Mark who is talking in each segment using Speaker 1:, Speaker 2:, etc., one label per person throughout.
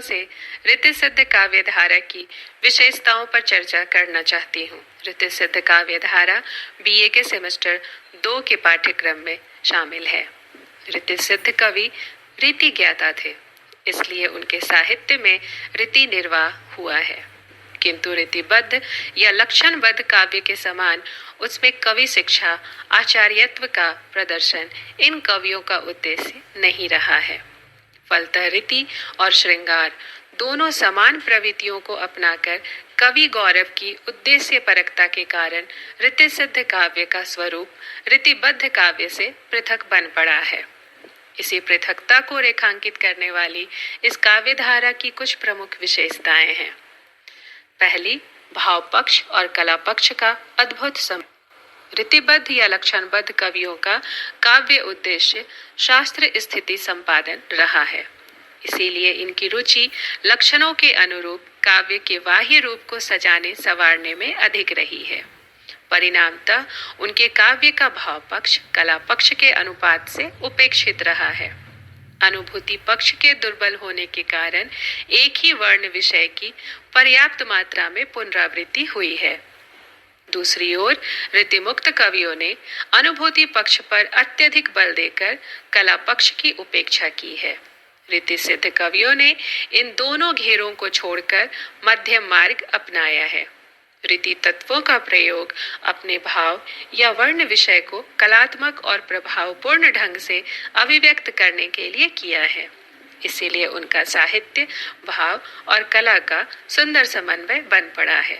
Speaker 1: से रीति सिद्ध काव्य धारा की विशेषताओं पर चर्चा करना चाहती हूँ। रीति सिद्ध काव्य धारा बीए के सेमेस्टर 2 के पाठ्यक्रम में शामिल है। रीति सिद्ध कवि रीति ज्ञाता थे, इसलिए उनके साहित्य में रीति निर्वाह हुआ है, किंतु रीतिबद्ध या लक्षणबद्ध काव्य के समान उसमें कवि शिक्षा, आचार्यत्व का प्रदर्शन इन कवियों का उद्देश्य नहीं रहा है। फलतः रीति और श्रृंगार दोनों समान प्रवृत्तियों को अपनाकर कवि गौरव की उद्देश्य परकता के कारण रीति सिद्ध काव्य का स्वरूप रीतिबद्ध काव्य से पृथक बन पड़ा है। इसी पृथकता को रेखांकित करने वाली इस काव्य धारा की कुछ प्रमुख विशेषताएं हैं। पहली, भाव पक्ष और कला पक्ष का अद्भुत सम रीतिबद्ध या लक्षणबद्ध कवियों का काव्य उद्देश्य शास्त्र स्थिति संपादन रहा है, इसीलिए इनकी रुचि लक्षणों के अनुरूप काव्य के बाह्य रूप को सजाने संवारने में अधिक रही है। परिणामतः उनके काव्य का भाव पक्ष कला पक्ष के अनुपात से उपेक्षित रहा है। अनुभूति पक्ष के दुर्बल होने के कारण एक ही वर्ण विषय की पर्याप्त मात्रा में पुनरावृत्ति हुई है। दूसरी ओर रीतिमुक्त कवियों ने अनुभूति पक्ष पर अत्यधिक बल देकर कला पक्ष की उपेक्षा की है। रीति सिद्ध कवियों ने इन दोनों घेरों को छोड़कर मध्यम मार्ग अपनाया है। रीति तत्वों का प्रयोग अपने भाव या वर्ण विषय को कलात्मक और प्रभावपूर्ण ढंग से अभिव्यक्त करने के लिए किया है, इसीलिए उनका साहित्य भाव और कला का सुंदर समन्वय बन पड़ा है।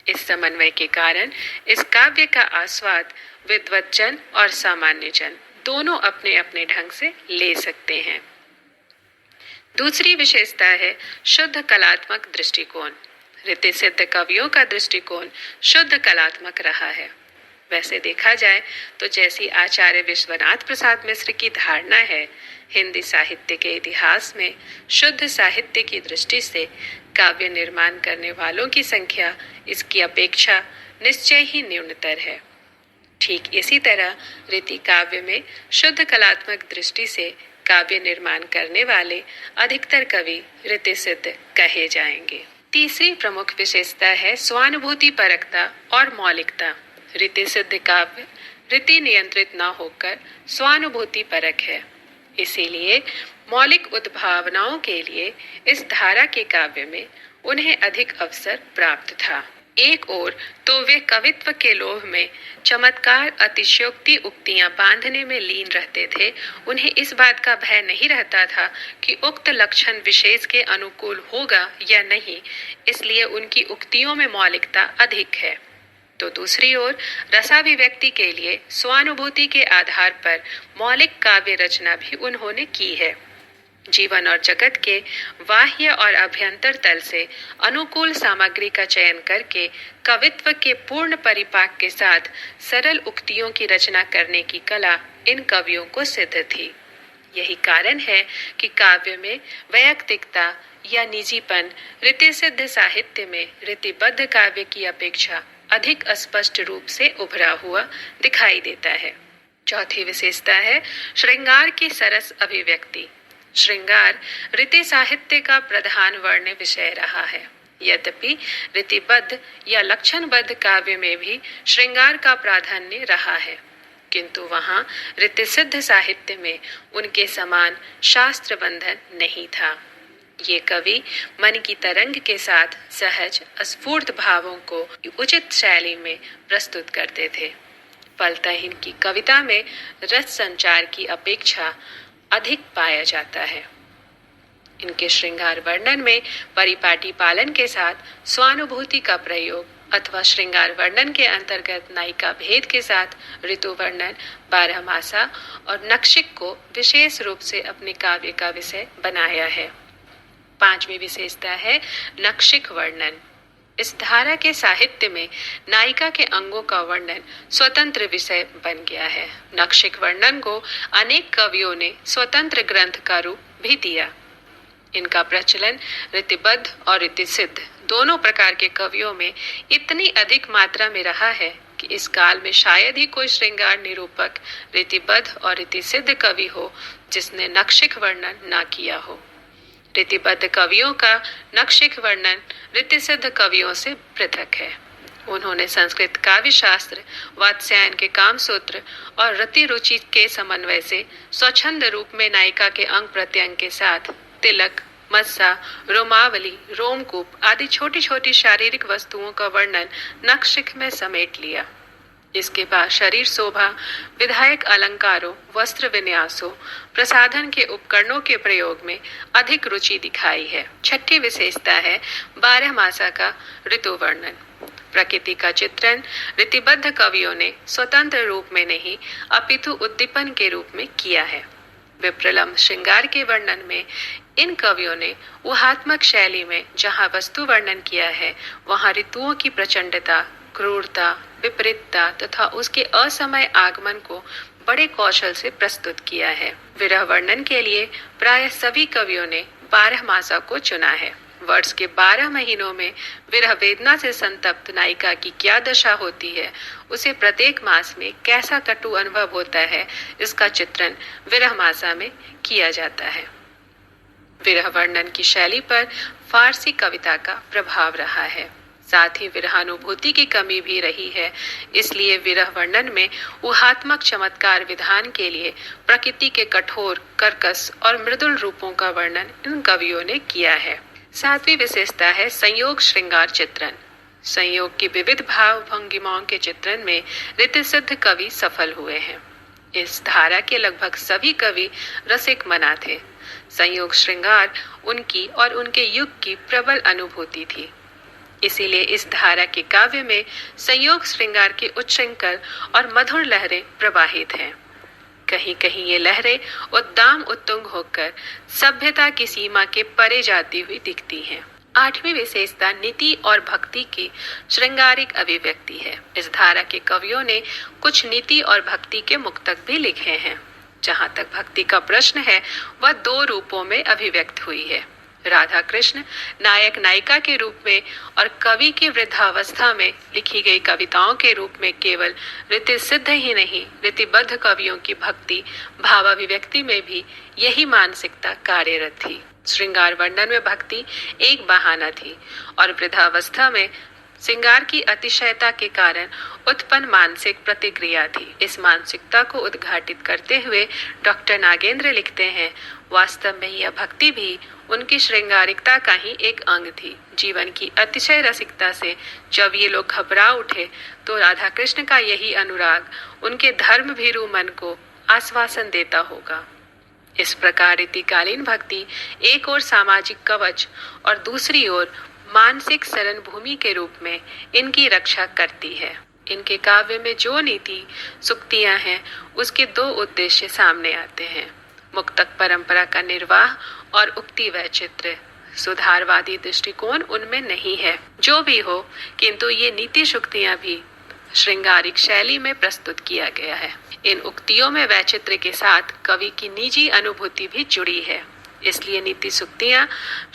Speaker 1: इस समन्वय के कारण इस काव्य का आस्वाद विद्वज्जन और सामान्य जन दोनों अपने अपने ढंग से ले सकते हैं। दूसरी विशेषता है शुद्ध कलात्मक दृष्टिकोण। रीति सिद्ध कवियों का दृष्टिकोण शुद्ध कलात्मक रहा है। वैसे देखा जाए तो जैसी आचार्य विश्वनाथ प्रसाद मिश्र की धारणा है, हिंदी साहित्य के इतिहास में शुद्ध साहित्य की दृष्टि से काव्य निर्माण करने वालों की संख्या इसकी अपेक्षा निश्चय ही न्यूनतर है। ठीक इसी तरह रीति काव्य में शुद्ध कलात्मक दृष्टि से काव्य निर्माण करने वाले अधिकतर कवि रीति सिद्ध कहे जाएंगे। तीसरी प्रमुख विशेषता है स्वानुभूति परकता और मौलिकता। रीति सिद्ध काव्य रीति नियंत्रित न होकर स्वानुभूति परक है, इसीलिए मौलिक उद्भावनाओं के लिए इस धारा के काव्य में उन्हें अधिक अवसर प्राप्त था। एक ओर तो वे कवित्व के लोभ में चमत्कार अतिशयोक्ति उक्तियां बांधने में लीन रहते थे। उन्हें इस बात का भय नहीं रहता था कि उक्त लक्षण विशेष के अनुकूल होगा या नहीं, इसलिए उनकी उक्तियों में मौलिकता अधिक है। तो दूसरी ओर रसाभिव्यक्ति के लिए स्वानुभूति के आधार पर मौलिक काव्य रचना भी उन्होंने की है। जीवन और जगत के बाह्य और अभ्यंतर तल से अनुकूल सामग्री का चयन करके कवित्व के पूर्ण परिपाक के साथ सरल उक्तियों की रचना करने की कला इन कवियों को सिद्ध थी। यही कारण है कि काव्य में वैयक्तिकता या निजीपन रीति सिद्ध साहित्य में रीतिबद्ध काव्य की अपेक्षा अधिक स्पष्ट रूप से उभरा हुआ दिखाई देता है। चौथी विशेषता है श्रृंगार की सरस अभिव्यक्ति। श्रृंगार रीति साहित्य का प्रधान वर्ण विषय रहा है। यद्यपि रीतिबद्ध या लक्षणबद्ध काव्य में भी श्रृंगार का प्राधान्य रहा है, किंतु वहां रीति सिद्ध साहित्य में उनके समान शास्त्र बंधन नहीं था। ये कवि मन की तरंग के साथ सहज स्फूर्त भावों को उचित शैली में प्रस्तुत करते थे। फलतः इनकी कविता में रस संचार की अपेक्षा अधिक पाया जाता है। इनके श्रृंगार वर्णन में परिपाटी पालन के साथ स्वानुभूति का प्रयोग अथवा श्रृंगार वर्णन के अंतर्गत नायिका भेद के साथ ऋतु वर्णन, बारहमासा और नक्षिक को विशेष रूप से अपने काव्य का विषय बनाया है। पांचवी विशेषता है नक्षिक वर्णन। इस धारा के साहित्य में नायिका के अंगों का वर्णन स्वतंत्र विषय बन गया है। नक्षिक वर्णन को अनेक कवियों ने स्वतंत्र ग्रंथ का रूप भी दिया। इनका प्रचलन रीतिबद्ध और रीति सिद्ध दोनों प्रकार के कवियों में इतनी अधिक मात्रा में रहा है कि इस काल में शायद ही कोई श्रृंगार निरूपक रीतिबद्ध और रीति सिद्ध कवि हो जिसने नक्षिक वर्णन ना किया हो। रीतिबद्ध कवियों का नक्शिक वर्णन रीतिसिद्ध कवियों से पृथक है। उन्होंने संस्कृत काव्य शास्त्र, वात्स्यायन के कामसूत्र और रति रुचि के समन्वय से स्वच्छंद रूप में नायिका के अंग प्रत्यंग के साथ तिलक, मस्सा, रोमावली, रोमकूप आदि छोटी छोटी शारीरिक वस्तुओं का वर्णन नक्शिक में समेट लिया। इसके बाद शरीर शोभा, विधायक अलंकारों, वस्त्र विन्यासों, प्रसाधन के उपकरणों के प्रयोग में अधिक रुचि दिखाई है। छठी विशेषता है 12 मासा का ऋतु वर्णन। प्रकृति का चित्रण रीतिबद्ध कवियों ने स्वतंत्र रूप में नहीं अपितु उद्दीपन के रूप में किया है। विप्रलंब श्रृंगार के वर्णन में इन कवियों ने ऊहात्मक शैली में जहाँ वस्तु वर्णन किया है, वहाँ ऋतुओं की प्रचंडता, क्रूरता, विपरीतता तथा उसके असमय आगमन को बड़े कौशल से प्रस्तुत किया है। विरह वर्णन के लिए प्राय सभी कवियों ने 12 मासा को चुना है। वर्ष के 12 महीनों में विरह वेदना से संतप्त नायिका की क्या दशा होती है, उसे प्रत्येक मास में कैसा कटु अनुभव होता है, इसका चित्रण विरह मासा में किया जाता है। विरह वर्णन की शैली पर फारसी कविता का प्रभाव रहा है। साथ ही विरहानुभूति की कमी भी रही है। इसलिए विरह वर्णन में ऊहात्मक चमत्कार विधान के लिए प्रकृति के कठोर, कर्कश और मृदुल रूपों का वर्णन इन कवियों ने किया है। 7वीं विशेषता है संयोग श्रृंगार चित्रण। संयोग की विविध भाव भंगिमाओं के चित्रण में रीतिसिद्ध कवि सफल हुए हैं। इस धारा के लगभग सभी कवि रसिक मना थे। संयोग श्रृंगार उनकी और उनके युग की प्रबल अनुभूति थी। इसीलिए इस धारा के काव्य में संयोग श्रृंगार की उच्छृंखल और मधुर लहरें प्रवाहित हैं। कहीं कहीं ये लहरें उद्दाम उत्तुंग होकर सभ्यता की सीमा के परे जाती हुई दिखती हैं। 8वीं विशेषता नीति और भक्ति की श्रृंगारिक अभिव्यक्ति है। इस धारा के कवियों ने कुछ नीति और भक्ति के मुक्तक भी लिखे हैं। जहाँ तक भक्ति का प्रश्न है, वह 2 रूपों में अभिव्यक्त हुई है। राधा कृष्ण नायक नायिका के रूप में और कवि की वृद्धावस्था में लिखी गई कविताओं के रूप में केवल रीति सिद्ध ही नहीं, रीतिबद्ध कवियों की भक्ति भावाभिव्यक्ति में भी यही मानसिकता कार्यरत थी। श्रृंगार वर्णन में भक्ति एक बहाना थी और वृद्धावस्था में श्रृंगार की अतिशयता के कारण उत्पन्न मानसिक प्रतिक्रिया थी। इस मानसिकता को उद्घाटित करते हुए डॉक्टर नागेंद्र लिखते हैं, वास्तव में यह भक्ति भी उनकी श्रृंगारिकता का ही एक अंग थी। जीवन की अतिशय रसिकता से जब ये लोग घबरा उठे तो राधा कृष्ण का यही अनुराग उनके धर्म भीरु मन को आश्वासन देता होगा। इस प्रकार रीतिकालीन भक्ति एक ओर सामाजिक कवच और दूसरी ओर मानसिक शरण भूमि के रूप में इनकी रक्षा करती है। इनके काव्य में जो नीति सुक्तियां हैं, उसके 2 उद्देश्य सामने आते हैं। मुक्तक परंपरा का निर्वाह और उक्ति वैचित्र्य। सुधारवादी दृष्टिकोण उनमें नहीं है। जो भी हो, किंतु ये नीति शुक्तियां भी श्रृंगारिक शैली में प्रस्तुत किया गया है। इन उक्तियों में वैचित्र्य के साथ कवि की निजी अनुभूति भी जुड़ी है। इसलिए नीति सुक्तियां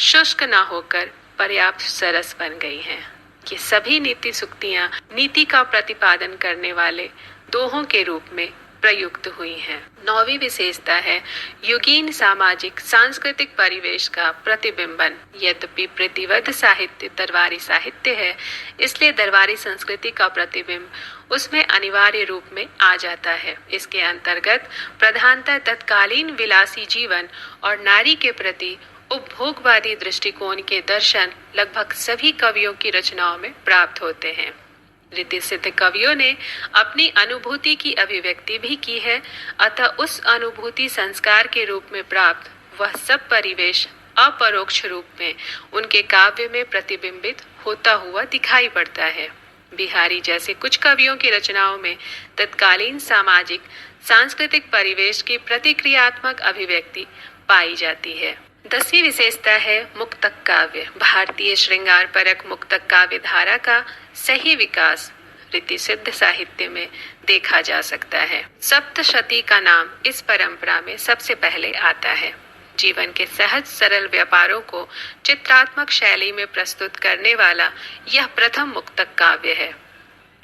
Speaker 1: शुष्क न होकर पर्याप्त सरस बन गई हैं। ये सभी नीति सुक्तियां नीति का प्रतिपादन करने वाले दोहों के रूप में प्रयुक्त हुई हैं। 9वीं विशेषता है युगीन सामाजिक सांस्कृतिक परिवेश का प्रतिबिंबन। यद्यपि प्रतिबद्ध साहित्य दरबारी साहित्य है, इसलिए दरबारी संस्कृति का प्रतिबिंब उसमें अनिवार्य रूप में आ जाता है। इसके अंतर्गत प्रधानतः तत्कालीन विलासी जीवन और नारी के प्रति उपभोगवादी दृष्टिकोण के दर्शन लगभग सभी कवियों की रचनाओं में प्राप्त होते हैं। रीति सिद्ध कवियों ने अपनी अनुभूति की अभिव्यक्ति भी की है, अतः उस अनुभूति संस्कार के रूप में प्राप्त वह सब परिवेश अपरोक्ष रूप में उनके काव्य में प्रतिबिंबित होता हुआ दिखाई पड़ता है। बिहारी जैसे कुछ कवियों की रचनाओं में तत्कालीन सामाजिक सांस्कृतिक परिवेश की प्रतिक्रियात्मक अभिव्यक्ति पाई जाती है। 10वीं विशेषता है मुक्तक काव्य। भारतीय श्रृंगार परक मुक्तक काव्य धारा का सही विकास रीति सिद्ध साहित्य में देखा जा सकता है। सप्तशती का नाम इस परंपरा में सबसे पहले आता है। जीवन के सहज सरल व्यापारों को चित्रात्मक शैली में प्रस्तुत करने वाला यह प्रथम मुक्तक काव्य है।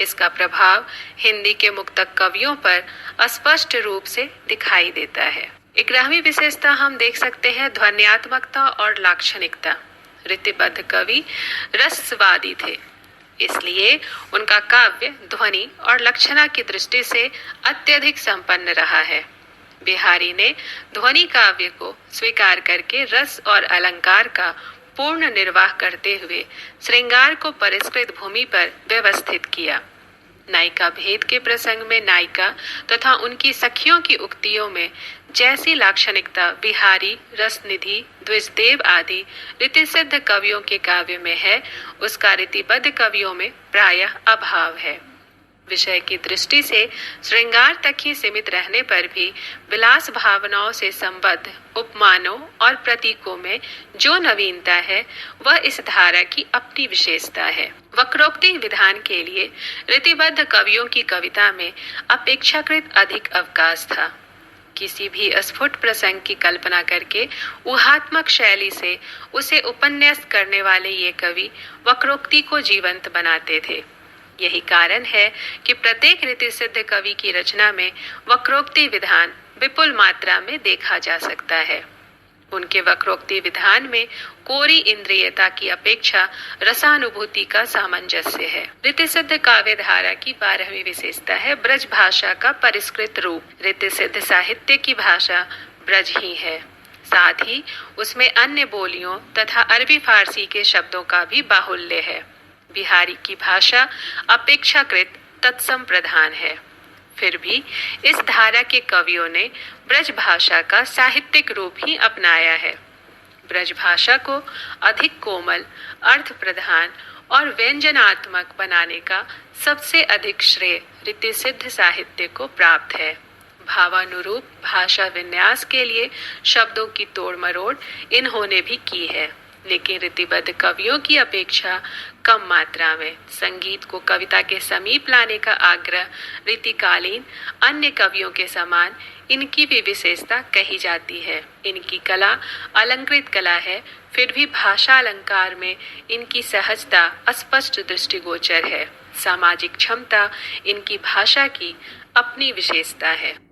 Speaker 1: इसका प्रभाव हिंदी के मुक्तक कवियों पर स्पष्ट रूप से दिखाई देता है। 11वीं विशेषता हम देख सकते हैं ध्वन्यात्मकता और लाक्षणिकता। रीतिबद्ध कवि रसवादी थे, इसलिए उनका काव्य ध्वनि और लक्षणा की दृष्टि से अत्यधिक संपन्न रहा है। बिहारी ने ध्वनि काव्य को स्वीकार करके रस और अलंकार का पूर्ण निर्वाह करते हुए श्रृंगार को परिष्कृत भूमि पर व्यवस्थित किया। नायिका भेद के प्रसंग में नायिका तथा उनकी सखियों की उक्तियों में जैसी लाक्षणिकता बिहारी, रसनिधि, द्विजदेव आदि रीतिसिद्ध कवियों के काव्य में है, उसका रीतिबद्ध कवियों में प्रायः अभाव है। विषय की दृष्टि से श्रृंगार तक ही सीमित रहने पर भी विलास भावनाओं से संबद्ध उपमानों और प्रतीकों में जो नवीनता है वह इस धारा की अपनी विशेषता है। वक्रोक्ति विधान के लिए रीतिबद्ध कवियों की कविता में अपेक्षाकृत अधिक अवकाश था। किसी भी स्फुट प्रसंग की कल्पना करके ऊहात्मक शैली से उसे उपन्यास करने वाले ये कवि वक्रोक्ति को जीवंत बनाते थे। यही कारण है कि प्रत्येक रीतिसिद्ध कवि की रचना में वक्रोक्ति विधान विपुल मात्रा में देखा जा सकता है। उनके वक्रोक्ति विधान में कोरी इंद्रियता की अपेक्षा रसानुभूति का सामंजस्य है। रीतिसिद्ध काव्य धारा की 12वीं विशेषता है ब्रज भाषा का परिष्कृत रूप। रीतिसिद्ध साहित्य की भाषा ब्रज ही है, साथ ही उसमें अन्य बोलियों तथा अरबी फारसी के शब्दों का भी बाहुल्य है। बिहारी की भाषा अपेक्षाकृत तत्सम प्रधान है, फिर भी इस धारा के कवियों ने ब्रज भाषा का साहित्यिक रूप ही अपनाया है। ब्रज भाषा को अधिक कोमल, अर्थ प्रधान और व्यंजनात्मक बनाने का सबसे अधिक श्रेय रीतिसिद्ध साहित्य को प्राप्त है। भावानुरूप भाषा विन्यास के लिए शब्दों की तोड़ मरोड़ इन्होंने भी की है, लेकिन रीतिबद्ध कवियों की अपेक्षा कम मात्रा में। संगीत को कविता के समीप लाने का आग्रह रीतिकालीन अन्य कवियों के समान इनकी भी विशेषता कही जाती है। इनकी कला अलंकृत कला है, फिर भी भाषा अलंकार में इनकी सहजता स्पष्ट दृष्टिगोचर है। सामाजिक क्षमता इनकी भाषा की अपनी विशेषता है।